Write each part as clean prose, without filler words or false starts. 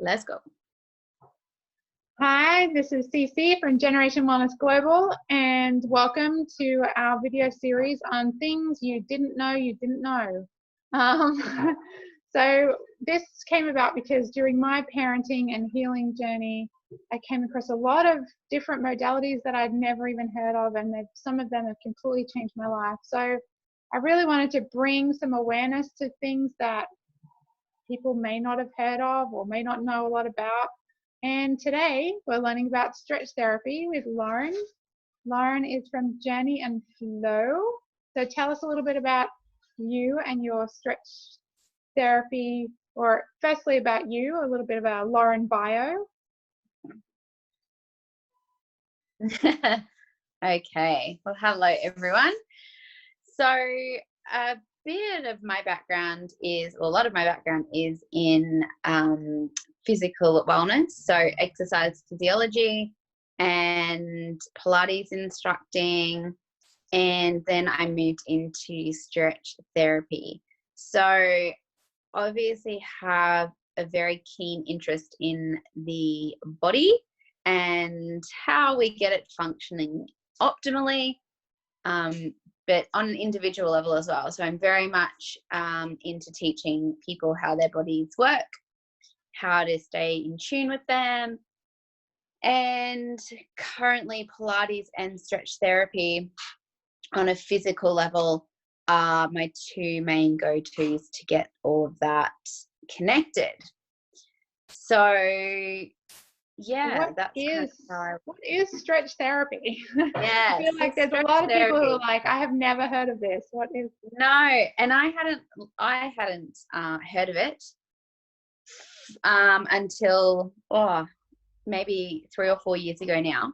Let's go. Hi, this is Cece from Generation Wellness Global, and welcome to our video series on things you didn't know you didn't know. So this came about because during my parenting and healing journey, I came across a lot of different modalities that I'd never even heard of, and some of them have completely changed my life. So I really wanted to bring some awareness to things that people may not have heard of or may not know a lot about. And today we're learning about stretch therapy with Lauren. Lauren is from Journey and Flow. So tell us a little bit about you and your stretch therapy, or firstly about you, a little bit of a Lauren bio. Okay. Well, hello, everyone. So a bit of my background is, or a lot of my background is in physical wellness, so exercise physiology and Pilates instructing, and then I moved into stretch therapy. So obviously have a very keen interest in the body and how we get it functioning optimally, but on an individual level as well. So I'm very much into teaching people how their bodies work, how to stay in tune with them. And currently Pilates and stretch therapy on a physical level are my two main go-tos to get all of that connected. So yeah, what is stretch therapy? Yeah, I feel like there's a lot of people who are like, I have never heard of this. What is? No, and I hadn't heard of it until maybe 3 or 4 years ago now.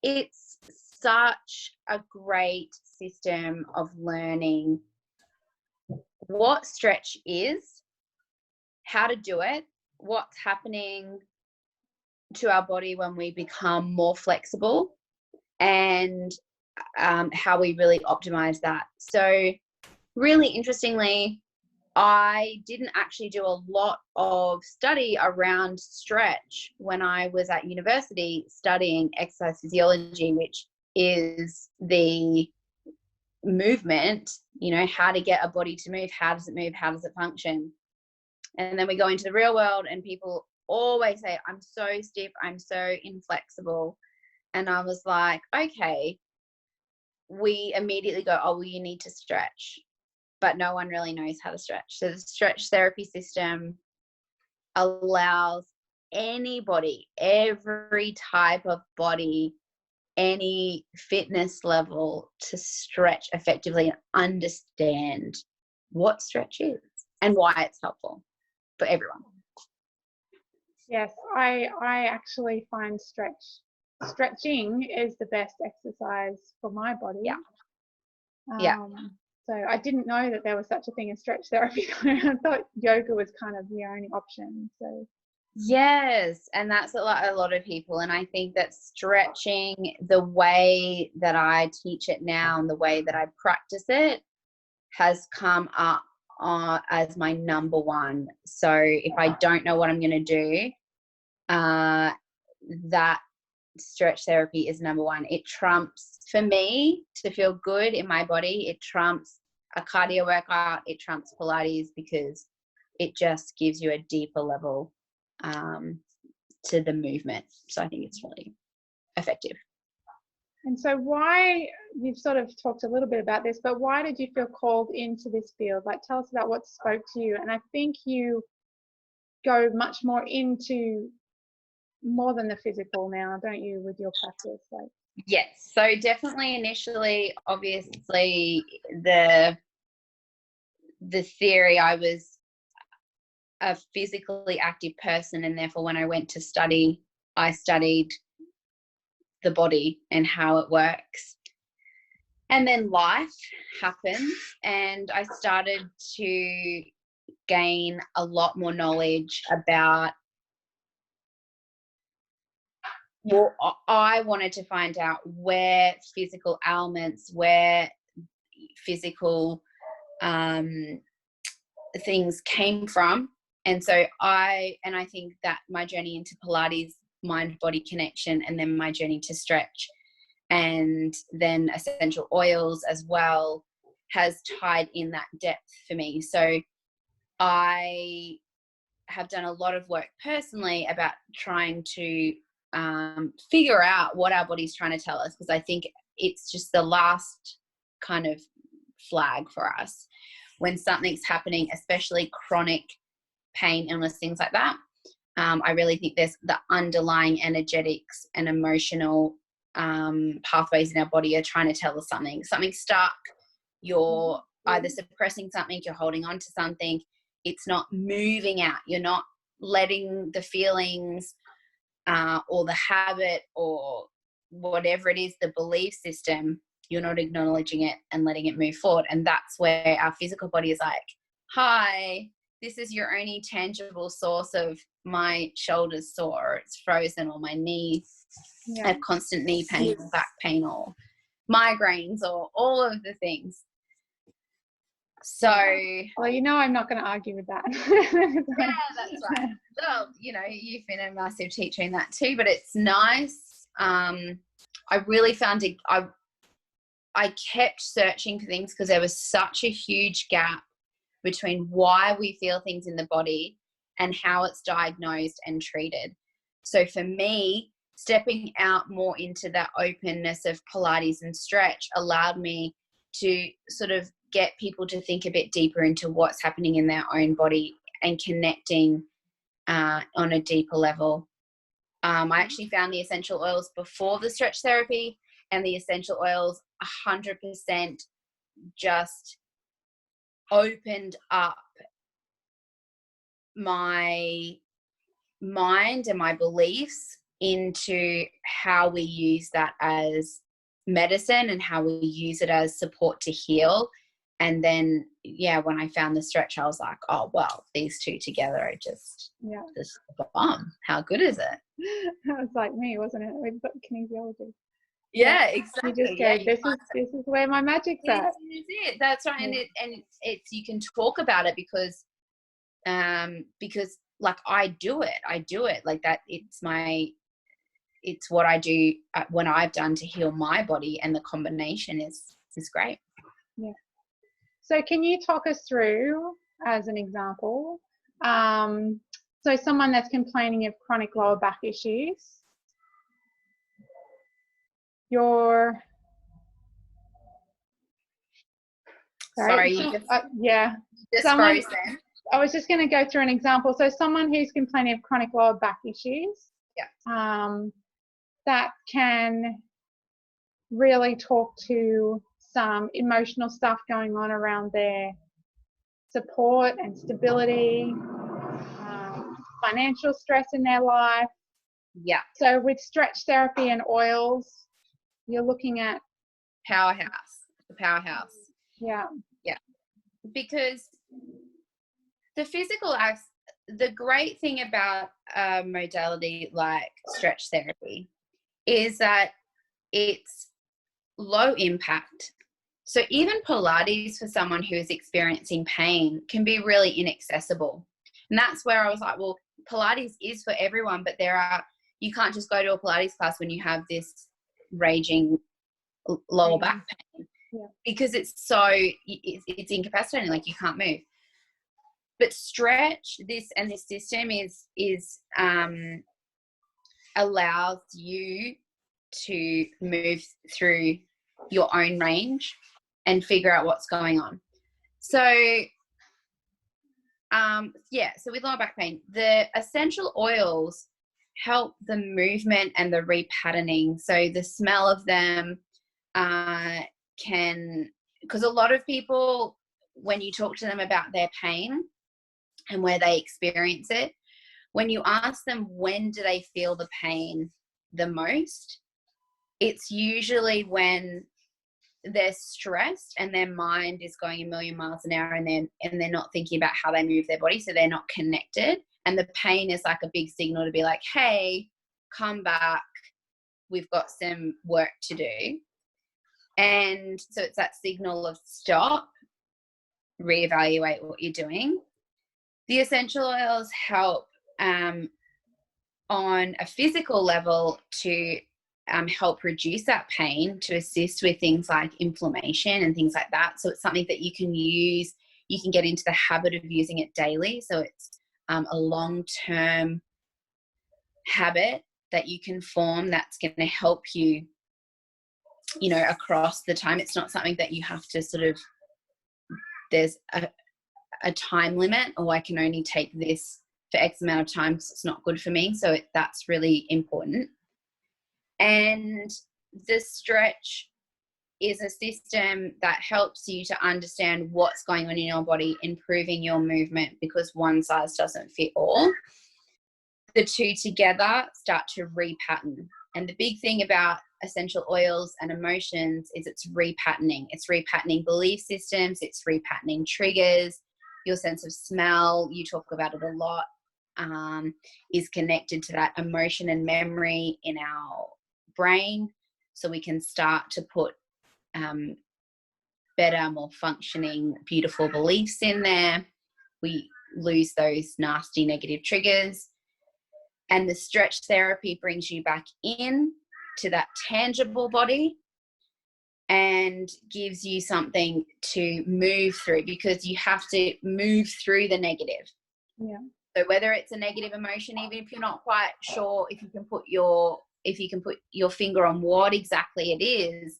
It's such a great system of learning what stretch is, how to do it, what's happening to our body when we become more flexible, and how we really optimize that. So really interestingly, I didn't actually do a lot of study around stretch when I was at university studying exercise physiology, which is the movement, how to get a body to move, how does it move, how does it function. And then we go into the real world and people always say, I'm so stiff, I'm so inflexible. And I was like, okay, we immediately go, oh, well, you need to stretch. But no one really knows how to stretch. So the stretch therapy system allows anybody, every type of body, any fitness level to stretch effectively and understand what stretch is and why it's helpful for everyone. Yes, I actually find stretching is the best exercise for my body. Yeah. So I didn't know that there was such a thing as stretch therapy. I thought yoga was kind of the only option. So yes, and that's a lot of people. And I think that stretching, the way that I teach it now and the way that I practice it, has come up as my number one. So if I don't know what I'm going to do, that stretch therapy is number one. It trumps, for me to feel good in my body, it trumps a cardio workout, it trumps Pilates, because it just gives you a deeper level to the movement. So I think it's really effective. And so you've sort of talked a little bit about this, but why did you feel called into this field? Like, tell us about what spoke to you. And I think you go much more into more than the physical now, don't you, with your practice? Yes. So definitely initially, obviously, the theory, I was a physically active person, and therefore when I went to study, I studied the body and how it works. And then life happens and I started to gain a lot more knowledge about, well, I wanted to find out where physical ailments, where physical things came from, And so I think that my journey into Pilates, mind-body connection, and then my journey to stretch and then essential oils as well has tied in that depth for me. So I have done a lot of work personally about trying to figure out what our body's trying to tell us, because I think it's just the last kind of flag for us when something's happening, especially chronic pain, illness, things like that. I really think there's the underlying energetics and emotional pathways in our body are trying to tell us something. Something's stuck. You're either suppressing something, you're holding on to something. It's not moving out. You're not letting the feelings or the habit or whatever it is, the belief system, you're not acknowledging it and letting it move forward. And that's where our physical body is like, hi, this is your only tangible source of my shoulder's sore, or it's frozen, or my knee, I have constant knee pain or back pain or migraines or all of the things. So, well, I'm not going to argue with that. Yeah, that's right. Well, you've been a massive teacher in that too, but it's nice. I really found it, I kept searching for things because there was such a huge gap between why we feel things in the body and how it's diagnosed and treated. So for me, stepping out more into that openness of Pilates and stretch allowed me to sort of get people to think a bit deeper into what's happening in their own body and connecting on a deeper level. I actually found the essential oils before the stretch therapy, and the essential oils 100% just opened up my mind and my beliefs into how we use that as medicine and how we use it as support to heal. And then, when I found the stretch, I was like, oh, well, these two together are just bomb. How good is it? That was like me, wasn't it? With kinesiology. Yeah, exactly. You just go, this is where my magic's at. This is it. That's right. Yeah. And it's you can talk about it because like I do it like that. It's what I do when I've done to heal my body, and the combination is great. Yeah. So can you talk us through, as an example, so someone that's complaining of chronic lower back issues, Sorry, I was just going to go through an example. So someone who's complaining of chronic lower back issues, that can really talk to some emotional stuff going on around their support and stability, financial stress in their life. Yeah. So with stretch therapy and oils, you're looking at the powerhouse. Yeah. Yeah. Because the physical acts, the great thing about a modality like stretch therapy is that it's low impact. So even Pilates for someone who is experiencing pain can be really inaccessible. And that's where I was like, well, Pilates is for everyone, but you can't just go to a Pilates class when you have this raging lower back pain, because it's incapacitating, like you can't move. But stretch, this system is allows you to move through your own range and figure out what's going on. So so with lower back pain, the essential oils help the movement and the repatterning. So the smell of them because a lot of people, when you talk to them about their pain and where they experience it, when you ask them when do they feel the pain the most, it's usually when they're stressed and their mind is going a million miles an hour, and they're not thinking about how they move their body, so they're not connected, and the pain is like a big signal to be like, hey, come back, we've got some work to do. And so it's that signal of stop, reevaluate what you're doing. The essential oils help on a physical level to help reduce that pain, to assist with things like inflammation and things like that. So it's something that you can use. You can get into the habit of using it daily. So it's a long-term habit that you can form that's going to help you, you know, across the time. It's not something that you have to sort of, there's a time limit, or I can only take this for X amount of time because it's not good for me. So that's really important. And the stretch is a system that helps you to understand what's going on in your body, improving your movement, because one size doesn't fit all. The two together start to repattern. And the big thing about essential oils and emotions is it's repatterning. It's repatterning belief systems, it's repatterning triggers. Your sense of smell, you talk about it a lot, is connected to that emotion and memory in our brain. So we can start to put better, more functioning, beautiful beliefs in there. We lose those nasty negative triggers. And the stretch therapy brings you back in to that tangible body and gives you something to move through, because you have to move through the negative. Yeah. So whether it's a negative emotion, even if you're not quite sure if you can put your finger on what exactly it is,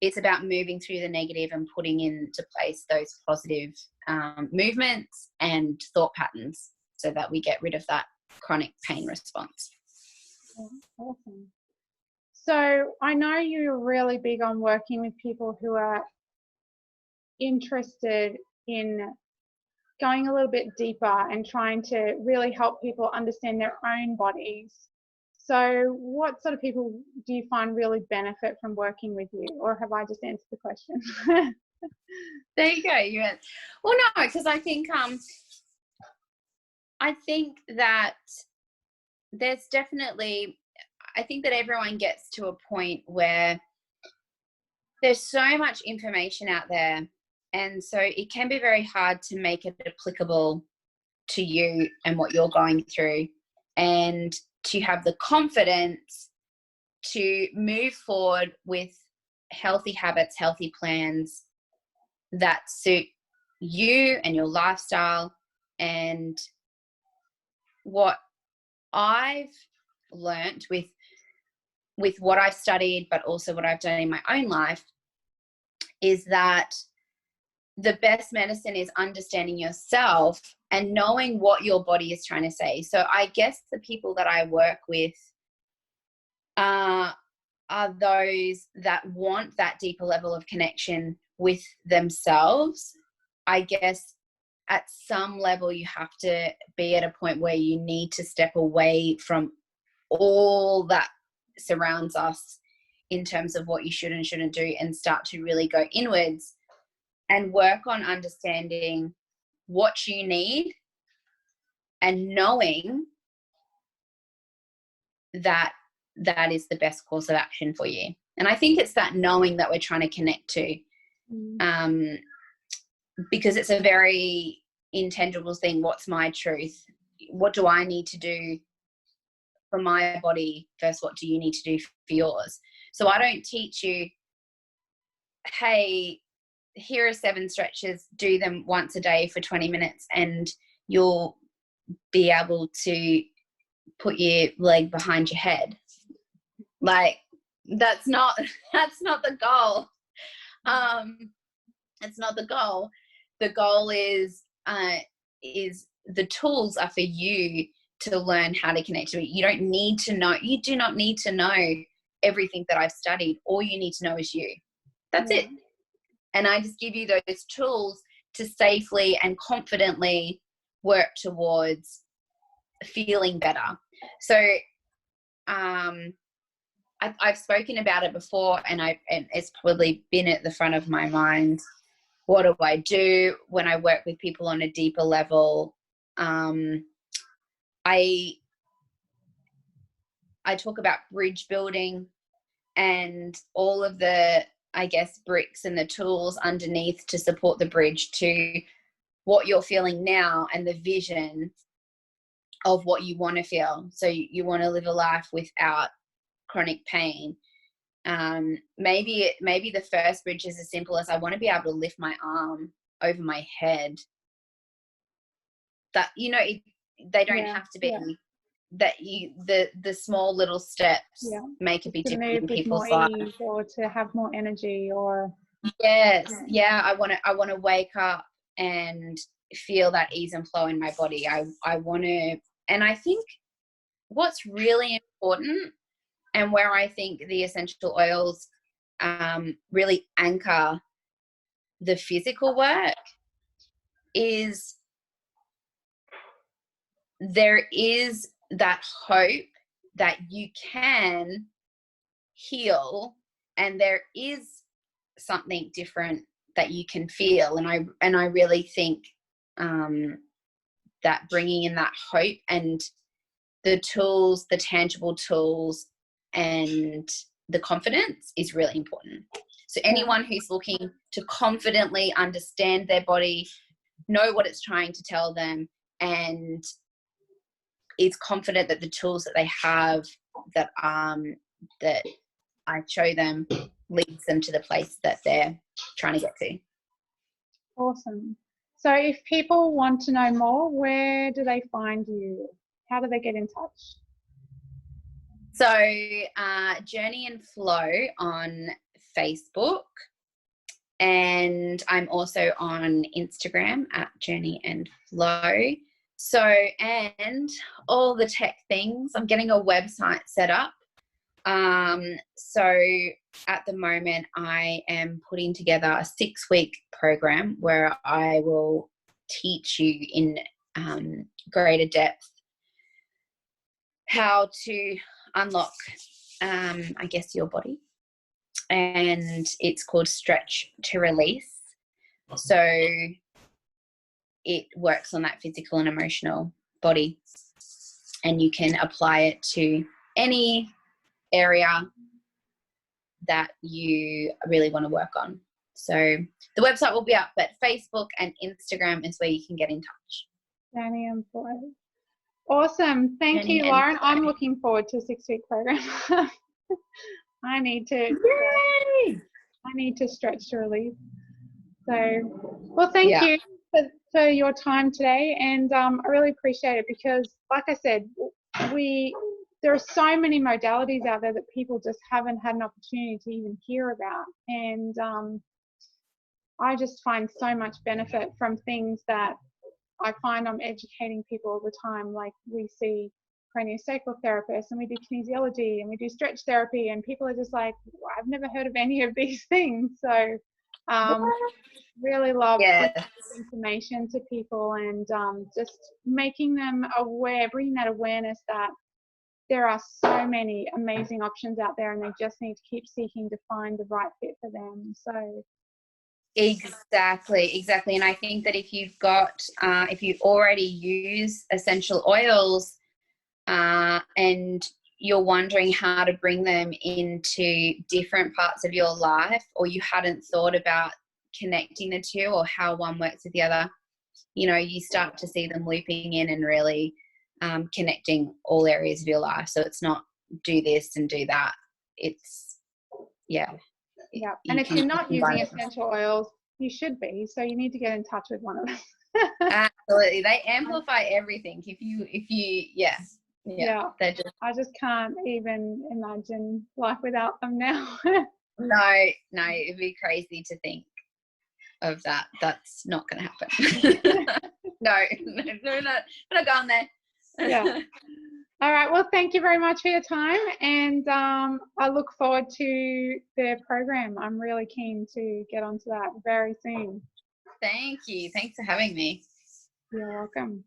it's about moving through the negative and putting into place those positive movements and thought patterns so that we get rid of that chronic pain response. Awesome. So I know you're really big on working with people who are interested in going a little bit deeper and trying to really help people understand their own bodies. So what sort of people do you find really benefit from working with you, or have I just answered the question? There you go. Yeah. Well, no, because I think that there's definitely, I think that everyone gets to a point where there's so much information out there, and so it can be very hard to make it applicable to you and what you're going through, and to have the confidence to move forward with healthy habits, healthy plans that suit you and your lifestyle. And what I've learned with what I've studied, but also what I've done in my own life, is that the best medicine is understanding yourself and knowing what your body is trying to say. So I guess the people that I work with are those that want that deeper level of connection with themselves. I guess at some level you have to be at a point where you need to step away from all that surrounds us in terms of what you should and shouldn't do, and start to really go inwards and work on understanding what you need and knowing that that is the best course of action for you. And I think it's that knowing that we're trying to connect to, because it's a very intangible thing. What's my truth? What do I need to do for my body versus what do you need to do for yours? So I don't teach you, hey, here are 7 stretches, do them once a day for 20 minutes and you'll be able to put your leg behind your head. Like, that's not the goal. It's not the goal. The goal is the tools are for you to learn how to connect to it. You do not need to know everything that I've studied. All you need to know is you. That's it. And I just give you those tools to safely and confidently work towards feeling better. So I've spoken about it before, and it's probably been at the front of my mind. What do I do when I work with people on a deeper level? I talk about bridge building and all of the, I guess, bricks and the tools underneath to support the bridge to what you're feeling now and the vision of what you want to feel. So you want to live a life without chronic pain. Maybe the first bridge is as simple as I want to be able to lift my arm over my head. That, you know, they don't have to be that the small little steps make a big difference in people's lives. Or to have more energy, or I want to wake up and feel that ease and flow in my body. I want to, and I think what's really important, and where I think the essential oils really anchor the physical work, is there is that hope that you can heal, and there is something different that you can feel. And I really think that bringing in that hope and the tools, the tangible tools, and the confidence is really important. So anyone who's looking to confidently understand their body, know what it's trying to tell them, and is confident that the tools that they have, that that I show them, leads them to the place that they're trying to get to. Awesome. So if people want to know more, where do they find you? How do they get in touch? So Journey and Flow on Facebook, and I'm also on Instagram at Journey and Flow. So, and all the tech things, I'm getting a website set up. So at the moment I am putting together a 6-week program where I will teach you in greater depth how to unlock, I guess, your body. And it's called Stretch to Release. So it works on that physical and emotional body, and you can apply it to any area that you really want to work on. So the website will be up, but Facebook and Instagram is where you can get in touch. Journey and Flow. Awesome. Thank you, Lauren. I'm looking forward to a 6-week program. I need to stretch to release. So, well, thank you for your time today, and I really appreciate it, because like I said, there are so many modalities out there that people just haven't had an opportunity to even hear about, and I just find so much benefit from things that I find I'm educating people all the time. Like, we see craniosacral therapists, and we do kinesiology, and we do stretch therapy, and people are just like, I've never heard of any of these things. So really love information to people, and just making them aware, bringing that awareness that there are so many amazing options out there, and they just need to keep seeking to find the right fit for them. So exactly. And I think that if you've got if you already use essential oils and you're wondering how to bring them into different parts of your life, or you hadn't thought about connecting the two or how one works with the other, you know, you start to see them looping in and really connecting all areas of your life. So it's not do this and do that. It's and if you're not using essential oils, you should be. So you need to get in touch with one of them. Absolutely, they amplify everything. If you they're just, I just can't even imagine life without them now. No, it'd be crazy to think of that. That's not going to happen. No, we're not going there. Yeah. All right. Well, thank you very much for your time, and I look forward to the program. I'm really keen to get onto that very soon. Thank you. Thanks for having me. You're welcome.